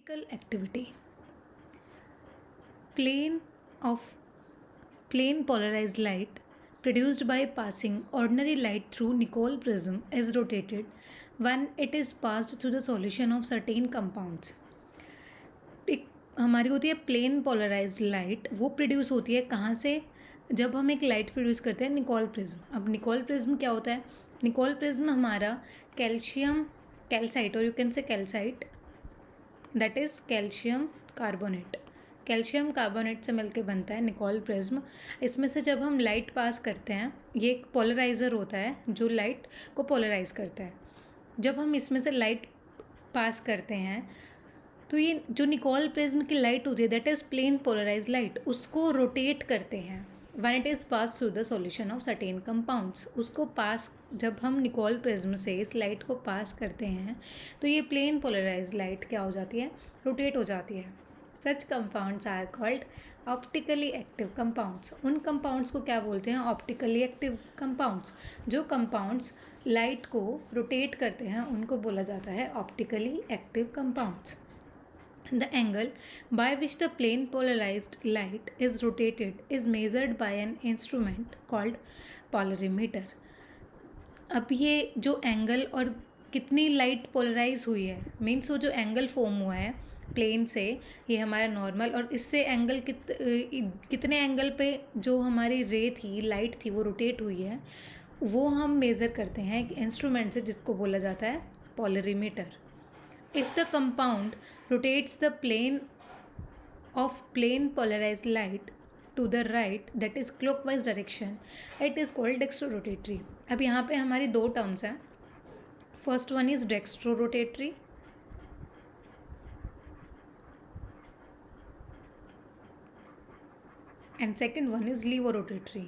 Optical activity. Plane of plane polarized light produced by passing ordinary light through Nicol prism is rotated when it is passed through the solution of certain compounds. एक हमारी होती है plane polarized light, वो produce होती है कहाँ से? जब हम एक लाइट प्रोड्यूस करते हैं निकोल प्रिज्म। अब निकोल प्रिज्म क्या होता है? निकोल प्रिज्म हमारा कैल्शियम कैल्साइट, और यू कैन से calcite, that is calcium carbonate. Calcium carbonate से मिलके बनता है निकोल प्रिज्म। इसमें से जब हम लाइट पास करते हैं, ये एक पोलराइज़र होता है जो लाइट को पोलराइज करता है। जब हम इसमें से लाइट पास करते हैं तो ये जो निकोल प्रिज्म की लाइट होती है that is plane polarise light, उसको रोटेट करते हैं when it is pass through the solution of certain compounds. उसको पास, जब हम निकोल प्रिज्म से इस लाइट को पास करते हैं तो ये प्लेन पोलराइज लाइट क्या हो जाती है? रोटेट हो जाती है। Such compounds are called optically active compounds. उन कंपाउंड्स को क्या बोलते हैं? Optically active compounds. जो कंपाउंड्स लाइट को रोटेट करते हैं उनको बोला जाता है optically active compounds. The angle by which the plane polarized light is rotated is measured by an instrument called polarimeter. अब ये जो एंगल और कितनी लाइट पोलराइज हुई है, मीन्स वो जो एंगल फॉर्म हुआ है प्लेन से, ये हमारा नॉर्मल, और इससे एंगल कितने एंगल पे जो हमारी रे थी, लाइट थी, वो रोटेट हुई है, वो हम मेज़र करते हैं एक इंस्ट्रूमेंट से जिसको बोला जाता है polarimeter. If the compound rotates the plane of plane polarized light to the right, that is clockwise direction, it is called dextrorotatory. अब यहाँ पे हमारी दो टर्म्स हैं. First one is dextrorotatory and second one is levorotatory.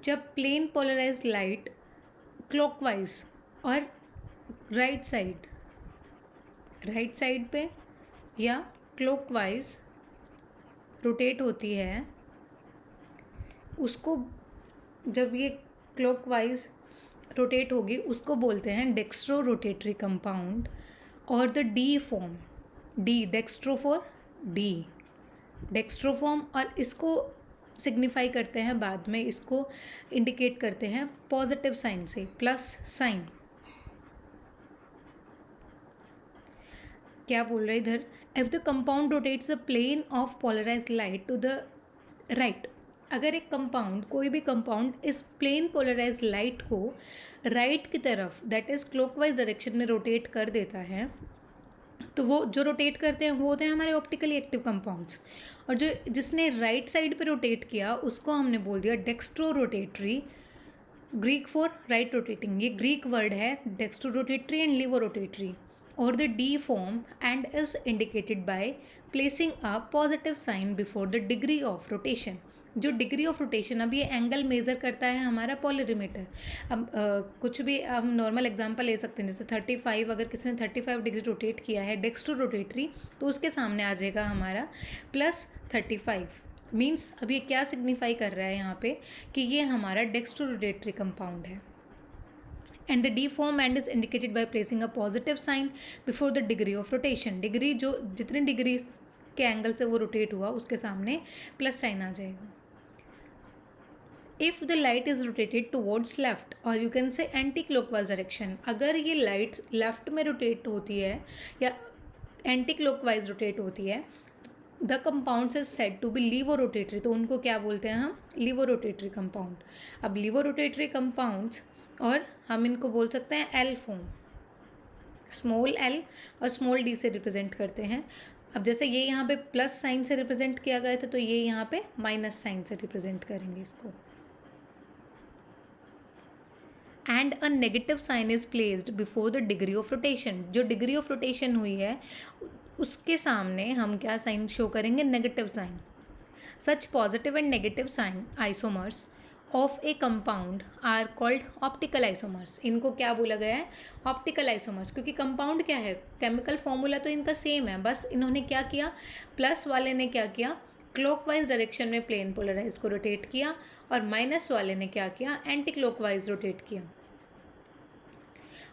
जब plane polarized light clockwise और right side पे या क्लॉकवाइज रोटेट होती है, उसको, जब ये क्लॉकवाइज रोटेट होगी उसको बोलते हैं डेक्स्ट्रो रोटेटरी कंपाउंड, और the D form, D dextro for D, dextro form, और इसको सिग्निफाई करते हैं बाद में, इसको इंडिकेट करते हैं पॉजिटिव साइन से, प्लस साइन। क्या बोल रहे इधर? If the compound rotates the plane of polarized light to the right, अगर एक कंपाउंड, कोई भी कंपाउंड इस प्लेन पोलराइज्ड लाइट को राइट की तरफ, दैट इज क्लॉकवाइज डायरेक्शन में रोटेट कर देता है, तो वो जो रोटेट करते हैं वो होते हैं हमारे ऑप्टिकली एक्टिव कंपाउंड्स। और जो जिसने राइट साइड पे रोटेट किया उसको हमने बोल दिया dextro rotatory, Greek for right rotating. ये ग्रीक वर्ड है dextro rotatory and levo rotatory, और the D form and is indicated by placing a positive sign before the degree of rotation. जो डिग्री ऑफ रोटेशन, अब ये angle measure करता है हमारा polarimeter. अब कुछ भी हम नॉर्मल एग्जांपल ले सकते हैं, जैसे 35, अगर किसी ने 35 डिग्री रोटेट किया है डेक्स्ट्रो रोटेटरी, तो उसके सामने आ जाएगा हमारा +35। मीन्स अब ये क्या सिग्निफाई कर रहा है यहाँ पे कि ये हमारा डेक्स्ट्रो रोटेटरी कंपाउंड है। And the D form and is indicated by placing a positive sign before the degree of rotation. Degree, जो जितने डिग्री के एंगल से वो रोटेट हुआ उसके सामने प्लस साइन आ जाएगा। If the light is rotated towards left, और you can say anti clockwise direction, अगर ये लाइट लेफ्ट में रोटेट होती है या एंटी क्लॉकवाइज रोटेट होती है, the compounds is said to be laevo rotatory, तो उनको क्या बोलते हैं हम? Laevo rotatory compound. अब लीवो रोटेटरी कंपाउंड्स, और हम इनको बोल सकते हैं एल फॉर्म, स्मॉल एल और स्मॉल डी से रिप्रेजेंट करते हैं। अब जैसे ये यहाँ पे प्लस साइन से रिप्रेजेंट किया गया था, तो ये यहाँ पे माइनस साइन से रिप्रेजेंट करेंगे इसको। And a negative sign is placed before the degree of rotation. जो डिग्री ऑफ रोटेशन हुई है उसके सामने हम क्या साइन शो करेंगे? Negative sign. Such positive and negative sign isomers of a compound are called optical isomers. इनको क्या बोला गया है? ऑप्टिकल आइसोमर्स, क्योंकि कंपाउंड क्या है, केमिकल फॉर्मूला तो इनका सेम है, बस इन्होंने क्या किया, प्लस वाले ने क्या किया, क्लॉकवाइज डायरेक्शन में प्लेन पोलराइज को रोटेट किया, और माइनस वाले ने क्या किया, एंटी क्लॉकवाइज रोटेट किया।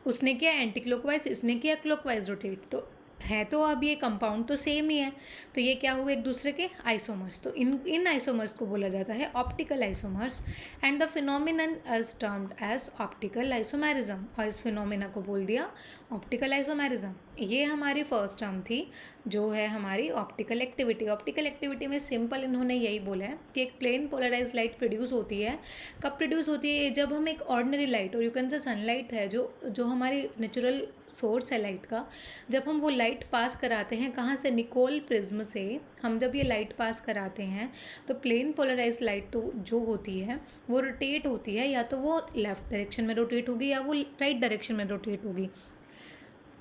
उसने किया एंटी क्लॉकवाइज, इसने किया क्लॉकवाइज रोटेट, तो है तो अब ये कंपाउंड तो सेम ही है, तो ये क्या हुए एक दूसरे के आइसोमर्स। तो इन आइसोमर्स को बोला जाता है optical isomers and the phenomenon is termed as optical isomerism, और इस फिनोमिना को बोल दिया ऑप्टिकल आइसोमेरिज्म। ये हमारी फर्स्ट टर्म थी जो है हमारी ऑप्टिकल एक्टिविटी। ऑप्टिकल एक्टिविटी में सिंपल इन्होंने यही बोला है कि एक प्लेन पोलराइज लाइट प्रोड्यूस होती है। कब प्रोड्यूस होती है? जब हम एक ऑर्डिनरी लाइट, और यू कैन से सनलाइट है जो हमारी नेचुरल सोर्स है लाइट का, जब हम वो लाइट पास कराते हैं कहाँ से? निकोल प्रिज्म से। हम जब ये लाइट पास कराते हैं तो प्लेन पोलराइज लाइट तो जो होती है वो रोटेट होती है, या तो वो लेफ्ट डायरेक्शन में रोटेट होगी या वो राइट डायरेक्शन में रोटेट होगी।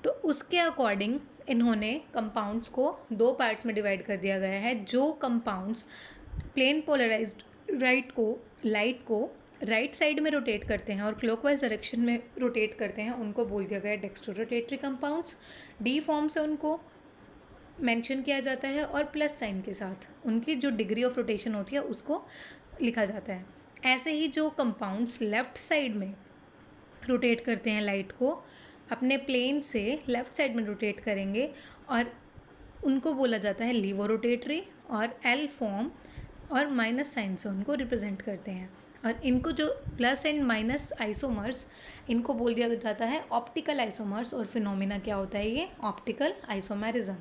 तो उसके अकॉर्डिंग इन्होंने कंपाउंड्स को दो पार्ट्स में डिवाइड कर दिया गया है। जो कंपाउंड्स प्लेन पोलराइज्ड लाइट को राइट साइड में रोटेट करते हैं और क्लॉकवाइज डायरेक्शन में रोटेट करते हैं, उनको बोल दिया गया है dextro rotatory compounds. D form से उनको मेंशन किया जाता है और प्लस साइन के साथ उनकी जो डिग्री ऑफ रोटेशन होती है उसको लिखा जाता है। ऐसे ही जो कंपाउंड्स लेफ़्ट साइड में रोटेट करते हैं लाइट को, अपने प्लेन से लेफ़्ट साइड में रोटेट करेंगे और उनको बोला जाता है लीवो रोटेटरी, और एल फॉर्म और माइनस साइन से उनको रिप्रेजेंट करते हैं। और इनको जो प्लस एंड माइनस आइसोमर्स, इनको बोल दिया जाता है ऑप्टिकल आइसोमर्स, और फिनोमिना क्या होता है? ये ऑप्टिकल आइसोमेरिज्म।